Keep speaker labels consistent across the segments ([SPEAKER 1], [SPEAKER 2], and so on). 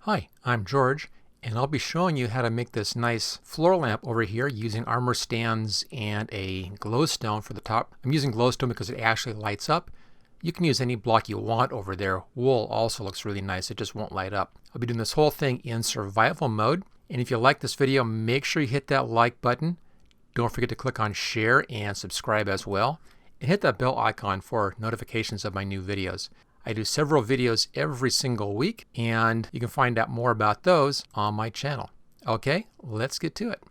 [SPEAKER 1] Hi, I'm George, and I'll be showing you how to make this nice floor lamp over here using armor stands and a glowstone for the top. I'm using glowstone because it actually lights up. You can use any block you want over there. Wool also looks really nice, it just won't light up. I'll be doing this whole thing in survival mode, and if you like this video, make sure you hit that like button. Don't forget to click on share and subscribe as well, and hit that bell icon for notifications of my new videos. I do several videos every single week, and you can find out more about those on my channel. Okay, let's get to it.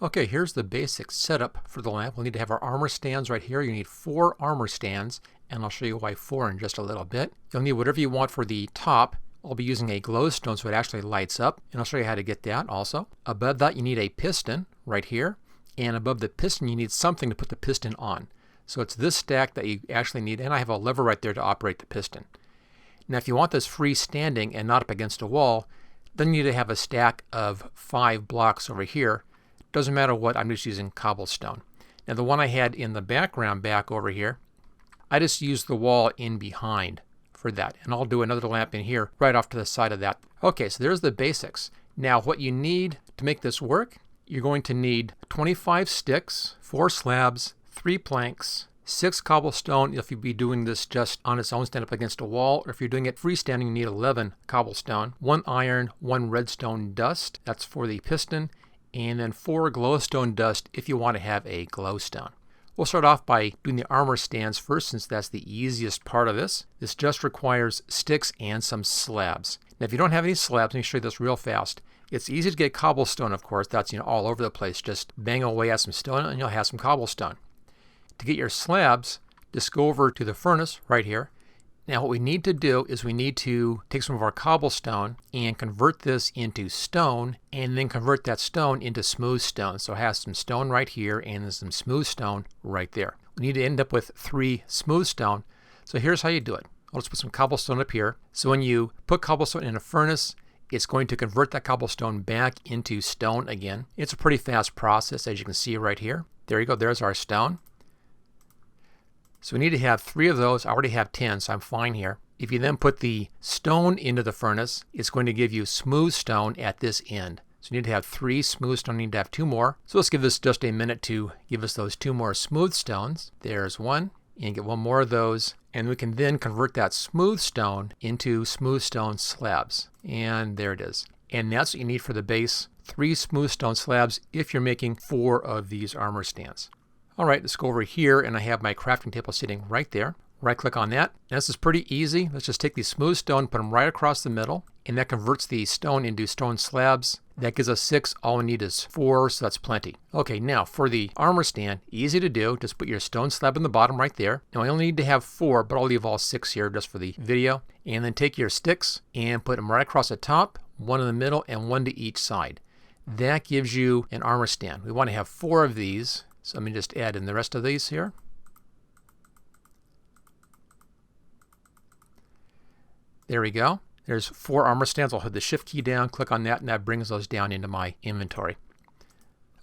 [SPEAKER 1] Okay, here's the basic setup for the lamp. We'll need to have our armor stands right here. You need 4 armor stands, and I'll show you why 4 in just a little bit. You'll need whatever you want for the top. I'll be using a glowstone so it actually lights up, and I'll show you how to get that also. Above that, you need a piston right here. And above the piston, you need something to put the piston on. So it's this stack that you actually need, and I have a lever right there to operate the piston. Now if you want this freestanding and not up against a wall, then you need to have a stack of 5 blocks over here. Doesn't matter what, I'm just using cobblestone. Now the one I had in the background back over here, I just used the wall in behind for that. And I'll do another lamp in here right off to the side of that. Okay, so there's the basics. Now what you need to make this work, you're going to need 25 sticks, 4 slabs, 3 planks, 6 cobblestone if you'll be doing this just on its own, stand up against a wall, or if you're doing it freestanding, you need 11 cobblestone, 1 iron, 1 redstone dust, that's for the piston, and then 4 glowstone dust if you want to have a glowstone. We'll start off by doing the armor stands first, since that's the easiest part of this. This just requires sticks and some slabs. Now if you don't have any slabs, let me show you this real fast. It's easy to get cobblestone, of course. That's all over the place. Just bang away at some stone and you'll have some cobblestone. To get your slabs, just go over to the furnace right here. Now what we need to do is we need to take some of our cobblestone and convert this into stone, and then convert that stone into smooth stone. So it has some stone right here and then some smooth stone right there. We need to end up with 3 smooth stone. So here's how you do it. I'll just put some cobblestone up here. So when you put cobblestone in a furnace, it's going to convert that cobblestone back into stone again. It's a pretty fast process, as you can see right here. There you go, there's our stone. So we need to have 3 of those. I already have 10, so I'm fine here. If you then put the stone into the furnace, it's going to give you smooth stone at this end. So you need to have 3 smooth stone, you need to have 2 more. So let's give this just a minute to give us those 2 more smooth stones. There's 1, and get 1 more of those. And we can then convert that smooth stone into smooth stone slabs. And there it is. And that's what you need for the base. 3 smooth stone slabs if you're making 4 of these armor stands. Alright, let's go over here, and I have my crafting table sitting right there. Right click on that. Now, this is pretty easy. Let's just take these smooth stone, put them right across the middle, and that converts the stone into stone slabs. That gives us 6. All we need is 4, so that's plenty. Okay, now for the armor stand, easy to do. Just put your stone slab in the bottom right there. Now I only need to have 4, but I'll leave all 6 here just for the video. And then take your sticks and put them right across the top, 1 in the middle, and 1 to each side. That gives you an armor stand. We want to have 4 of these, so let me just add in the rest of these here. There we go. There's 4 armor stands. I'll hold the shift key down, click on that, and that brings those down into my inventory.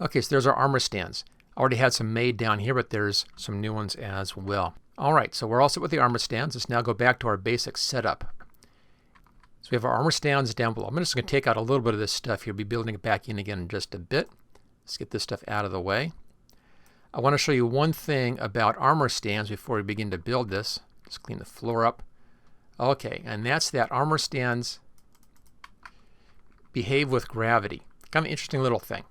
[SPEAKER 1] Okay, so there's our armor stands. I already had some made down here, but there's some new ones as well. Alright, so we're all set with the armor stands. Let's now go back to our basic setup. So we have our armor stands down below. I'm just going to take out a little bit of this stuff here. Be building it back in again in just a bit. Let's get this stuff out of the way. I want to show you one thing about armor stands before we begin to build this. Just clean the floor up. Okay, and that's that armor stands behave with gravity. Kind of an interesting little thing.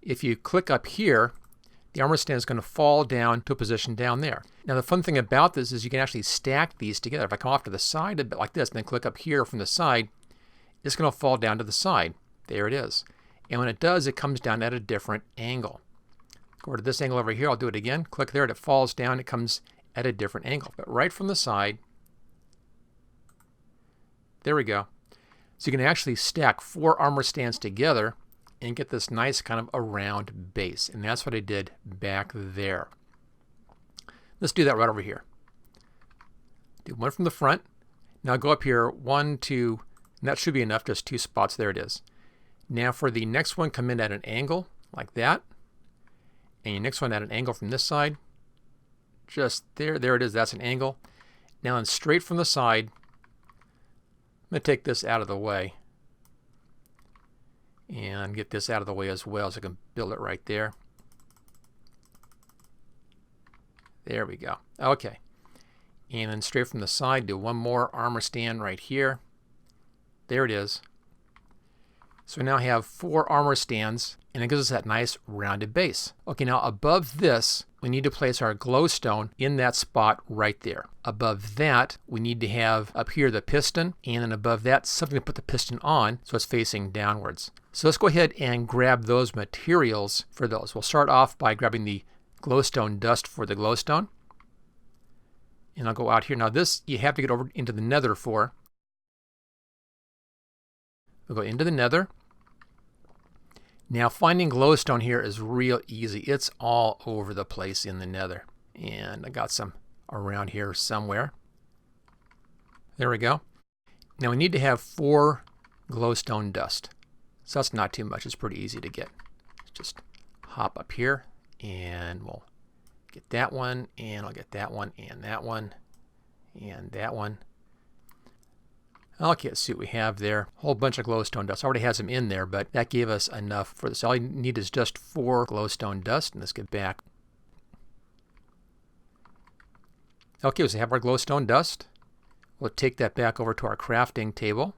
[SPEAKER 1] If you click up here, the armor stand is going to fall down to a position down there. Now the fun thing about this is you can actually stack these together. If I come off to the side a bit like this and then click up here from the side, it's going to fall down to the side. There it is. And when it does, it comes down at a different angle. Go to this angle over here. I'll do it again. Click there and it falls down. It comes at a different angle. But right from the side, there we go. So you can actually stack 4 armor stands together and get this nice kind of a round base. And that's what I did back there. Let's do that right over here. Do 1 from the front. Now go up here, 1, 2, and that should be enough, just 2 spots. There it is. Now for the next one, come in at an angle like that. And your next one at an angle from this side. just there. There it is. That's an angle. Now then straight from the side, I'm going to take this out of the way and get this out of the way as well so I can build it right there. There we go. Okay. And then straight from the side, do one more armor stand right here. There it is. So we now have 4 armor stands, and it gives us that nice rounded base. Okay, now above this, we need to place our glowstone in that spot right there. Above that, we need to have up here the piston, and then above that, something to put the piston on so it's facing downwards. So let's go ahead and grab those materials for those. We'll start off by grabbing the glowstone dust for the glowstone. And I'll go out here. Now this, you have to get over into the Nether for. We'll go into the Nether. Now finding glowstone here is real easy. It's all over the place in the Nether. And I got some around here somewhere. There we go. Now we need to have 4 glowstone dust. So that's not too much. It's pretty easy to get. Just hop up here and we'll get that one, and I'll get that one, and that one, and that one. Okay, let's see what we have there. A whole bunch of glowstone dust. Already has them in there, but that gave us enough for this. All you need is just 4 glowstone dust, and let's get back. Okay, so we have our glowstone dust. We'll take that back over to our crafting table.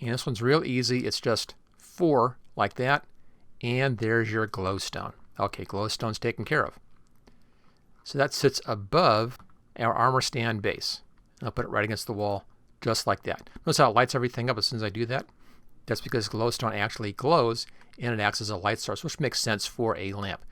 [SPEAKER 1] And this one's real easy. It's just 4 like that. And there's your glowstone. Okay, glowstone's taken care of. So that sits above our armor stand base. I'll put it right against the wall, just like that. Notice how it lights everything up as soon as I do that? That's because glowstone actually glows, and it acts as a light source, which makes sense for a lamp.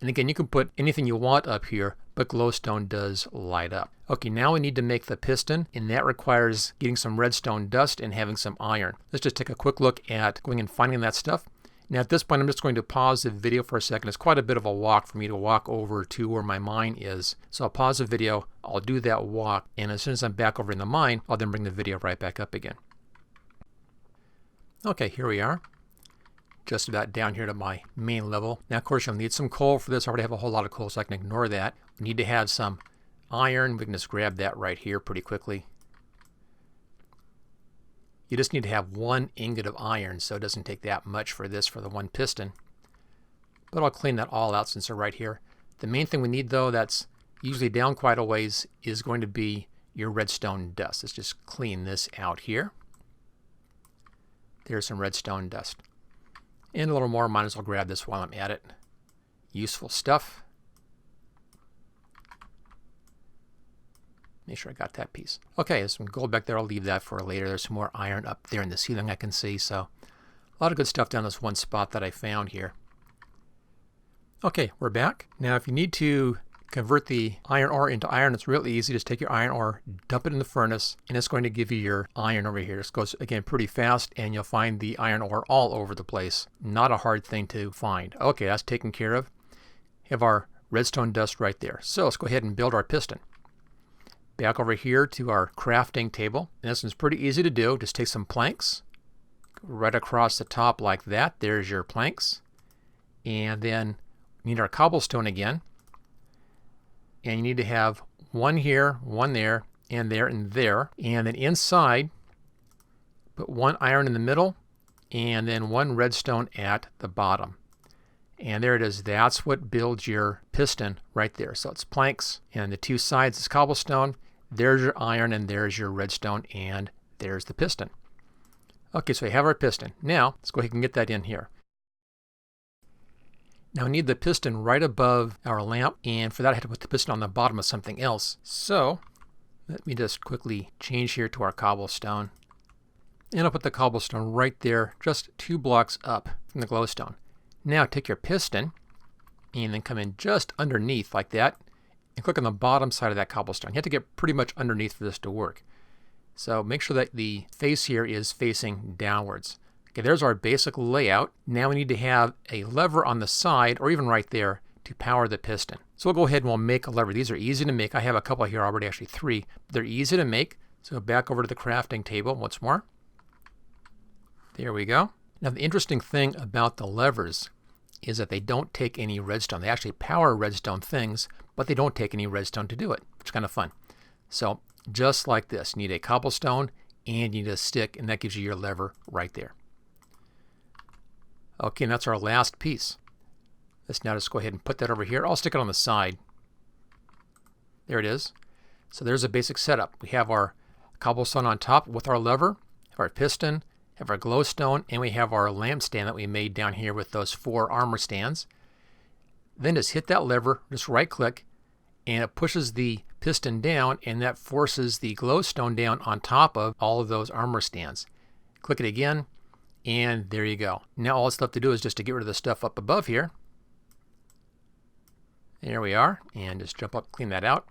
[SPEAKER 1] And again, you can put anything you want up here, but glowstone does light up. Okay, now we need to make the piston, and that requires getting some redstone dust and having some iron. Let's just take a quick look at going and finding that stuff. Now at this point, I'm just going to pause the video for a second. It's quite a bit of a walk for me to walk over to where my mine is. So I'll pause the video, I'll do that walk, and as soon as I'm back over in the mine, I'll then bring the video right back up again. Okay, here we are. Just about down here to my main level. Now of course you'll need some coal for this. I already have a whole lot of coal, so I can ignore that. We need to have some iron. We can just grab that right here pretty quickly. You just need to have 1 ingot of iron, so it doesn't take that much for this for the 1 piston. But I'll clean that all out since they're right here. The main thing we need though, that's usually down quite a ways, is going to be your redstone dust. Let's just clean this out here. There's some redstone dust. And a little more, might as well grab this while I'm at it. Useful stuff. Make sure I got that piece. Okay, there's some gold back there. I'll leave that for later. There's some more iron up there in the ceiling I can see. So a lot of good stuff down this one spot that I found here. Okay, we're back. Now if you need to convert the iron ore into iron, it's really easy. Just take your iron ore, dump it in the furnace, and it's going to give you your iron over here. This goes, again, pretty fast, and you'll find the iron ore all over the place. Not a hard thing to find. Okay, that's taken care of. Have our redstone dust right there. So let's go ahead and build our piston. Back over here to our crafting table. And this one's pretty easy to do. Just take some planks, go right across the top like that. There's your planks. And then we need our cobblestone again. And you need to have 1 here, 1 there, and there, and there. And then inside, put 1 iron in the middle, and then 1 redstone at the bottom. And there it is. That's what builds your piston right there. So it's planks, and the 2 sides is cobblestone. There's your iron, and there's your redstone, and there's the piston. Okay, so we have our piston. Now, let's go ahead and get that in here. Now we need the piston right above our lamp, and for that I have to put the piston on the bottom of something else. So, let me just quickly change here to our cobblestone. And I'll put the cobblestone right there, just 2 blocks up from the glowstone. Now take your piston, and then come in just underneath like that, and click on the bottom side of that cobblestone. You have to get pretty much underneath for this to work. So make sure that the face here is facing downwards. Okay, there's our basic layout. Now we need to have a lever on the side, or even right there, to power the piston. So we'll go ahead and we'll make a lever. These are easy to make. I have a couple here already, actually 3. They're easy to make. So back over to the crafting table once more. There we go. Now the interesting thing about the levers is that they don't take any redstone. They actually power redstone things, but they don't take any redstone to do it, which is kind of fun. So just like this, you need a cobblestone and you need a stick, and that gives you your lever right there. Okay, and that's our last piece. Let's now just go ahead and put that over here. I'll stick it on the side. There it is. So there's a basic setup. We have our cobblestone on top with our lever, have our piston, have our glowstone, and we have our lampstand that we made down here with those 4 armor stands. Then just hit that lever, just right click, and it pushes the piston down, and that forces the glowstone down on top of all of those armor stands. Click it again, and there you go. Now all it's left to do is just to get rid of the stuff up above here. There we are, and just jump up, clean that out.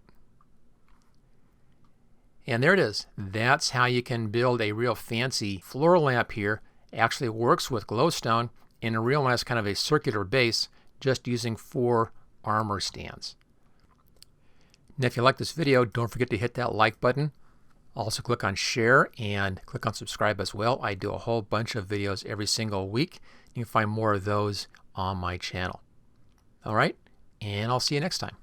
[SPEAKER 1] And there it is. That's how you can build a real fancy floor lamp here. It actually works with glowstone in a real nice kind of a circular base, just using 4 armor stands. Now if you like this video, don't forget to hit that like button. Also click on share and click on subscribe as well. I do a whole bunch of videos every single week. You can find more of those on my channel. All right, and I'll see you next time.